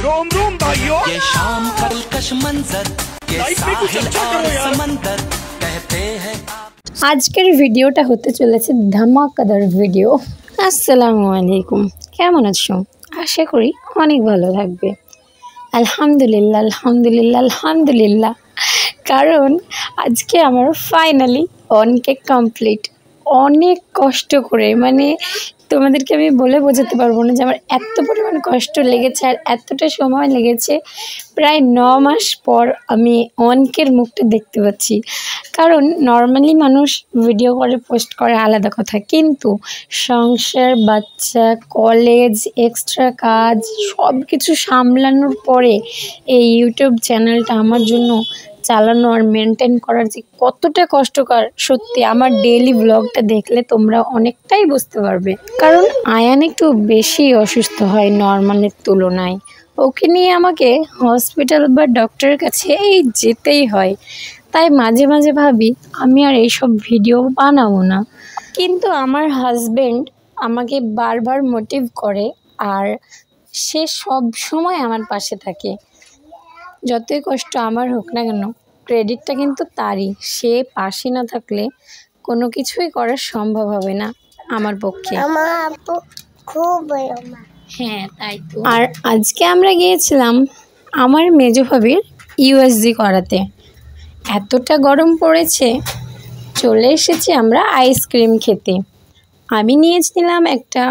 रोम रोम भाइयों, ये शाम का दिलकश मंजर, ये साहिल और समंदर कहते हैं। আজকের ভিডিওটা হতে চলেছে ধামাকাদার ভিডিও। আসসালামু আলাইকুম, কেমন আছো? আশা করি অনেক ভালো থাকবে। আলহামদুলিল্লাহ আলহামদুলিল্লাহ আলহামদুলিল্লাহ, কারণ আজকে আমার ফাইনালি 1K কমপ্লিট। অনেক কষ্ট করে, মানে তোমাদেরকে আমি বলে বোঝাতে পারবো না যে আমার এত পরিমাণ কষ্ট লেগেছে আর এতটা সময় লেগেছে। প্রায় 9 মাস পর আমি 1Kর মুখটা দেখতে পাচ্ছি। কারণ নর্মালি মানুষ ভিডিও করে পোস্ট করে আলাদা কথা, কিন্তু সংসার, বাচ্চা, কলেজ, এক্সট্রা কাজ সব কিছু সামলানোর পরে এই ইউটিউব চ্যানেলটা আমার জন্য চালানো আর মেনটেন করার যে কতটা কষ্টকর, সত্যি আমার ডেইলি ব্লগটা দেখলে তোমরা অনেকটাই বুঝতে পারবে। কারণ আয়ান একটু বেশি অসুস্থ হয় নর্মালের তুলনায়, ওকে নিয়ে আমাকে হসপিটাল বা ডক্টরের কাছে যেতেই হয়। তাই মাঝে মাঝে ভাবি আমি আর এইসব ভিডিও বানাবো না, কিন্তু আমার হাজব্যান্ড আমাকে বারবার মোটিভ করে আর সে সব সময় আমার পাশে থাকে। যতই কষ্ট আমার হোক না কেন, ক্রেডিটটা কিন্তু তারই। সে পাশে না থাকলে কোনো কিছুই করা সম্ভব হবে না আমার পক্ষে। হ্যাঁ, তাই তো। আর আজকে আমরা গিয়েছিলাম আমার মেজো ভাবির ইউএসজি করাতে। এতটা গরম পড়েছে, চলে এসেছি আমরা আইসক্রিম খেতে। আমি নিয়েছিলাম একটা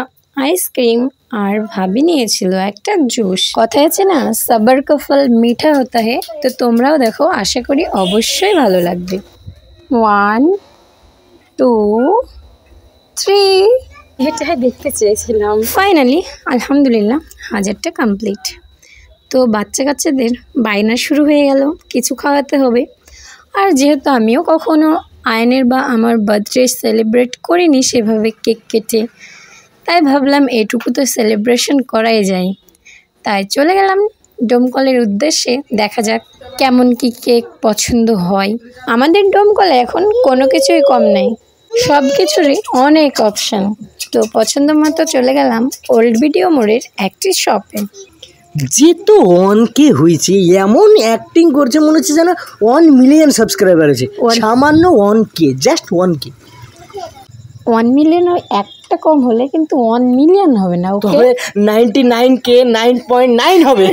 আইসক্রিম আর ভাবি নিয়েছিল একটা জুস। কথা আছে না, সবার কা ফল মিঠা হতা হে। তো তোমরাও দেখো, আশা করি অবশ্যই ভালো লাগবে। 1 2 3 এটা দেখতে চেয়েছিলাম। ফাইনালি আলহামদুলিল্লাহ হাজারটা কমপ্লিট। তো বাচ্চা কাচ্চাদের বায়না শুরু হয়ে গেল, কিছু খাওয়াতে হবে। আর যেহেতু আমিও কখনো আয়নের বা আমার বার্থডে সেলিব্রেট করিনি সেভাবে কেক কেটে, তাই ভাবলাম এটুকু তো সেলিব্রেশন করাই যায়। তাই চলে গেলাম ডোমকলের উদ্দেশ্যে, দেখা যাক কেমন কি কেক পছন্দ হয়। আমাদের ডোমকলে এখন কোনো কিছুই কম নেই, সব কিছুরই অনেক অপশান। তো পছন্দ মতো চলে গেলাম ওল্ড ভিডিও মোড়ের একটি শপে। যেহেতু 1K হয়েছে, এমন অ্যাক্টিং করছে মনে হচ্ছে যেন 1 মিলিয়ন সাবস্ক্রাইবার আছে। সামান্য 1K, জাস্ট 1K। 1 মিলিয়ন একটা কম হলে কিন্তু 1 মিলিয়ন হবে না, তবে 99K 9.9 হবে,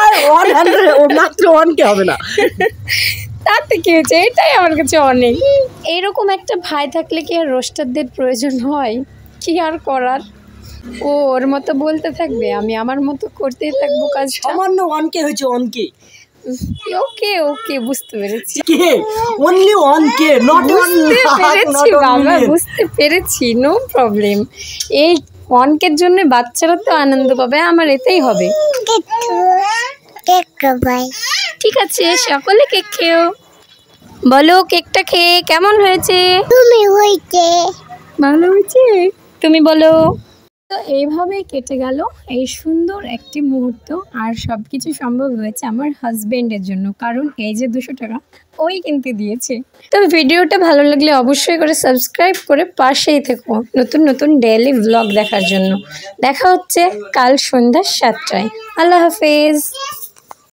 আর 100 মাত্র 1K হবে না। তাতে কি হয়েছে, এটাই আমার কাছে অনেক। এইরকম একটা ভাই থাকলে কি আর রোস্টারদের প্রয়োজন হয়? কি আর করার, ও ওর মতো বলতে থাকবে, আমি আমার মতো করতেই থাকবো কাজ। সামান্য 1K হয়েছে, 1K। ওকে ওকে, বুঝতে পেরেছি। অনলি 1K, নট 1 পেরেছি বাবা, বুঝতে পেরেছি, নো প্রবলেম। এই 1Kর জন্য বাচ্চারা তো আনন্দ পাবে, আমার এতেই হবে। ঠিক আছে, সকলে কেক খেও। বলো কেকটা খেয়ে কেমন হয়েছে? ভালো হয়েছে, তুমি বলো। তো এইভাবেই কেটে গেল এই সুন্দর একটি মুহূর্ত। আর সব কিছু সম্ভব হয়েছে আমার হাজবেন্ডের জন্য, কারণ এই যে 200 টাকা ওই কিনতে দিয়েছে। তো ভিডিওটা ভালো লাগলে অবশ্যই করে সাবস্ক্রাইব করে পাশেই থেকো নতুন নতুন ডেইলি ব্লগ দেখার জন্য। দেখা হচ্ছে কাল সন্ধ্যা 7টায়। আল্লাহ হাফেজ।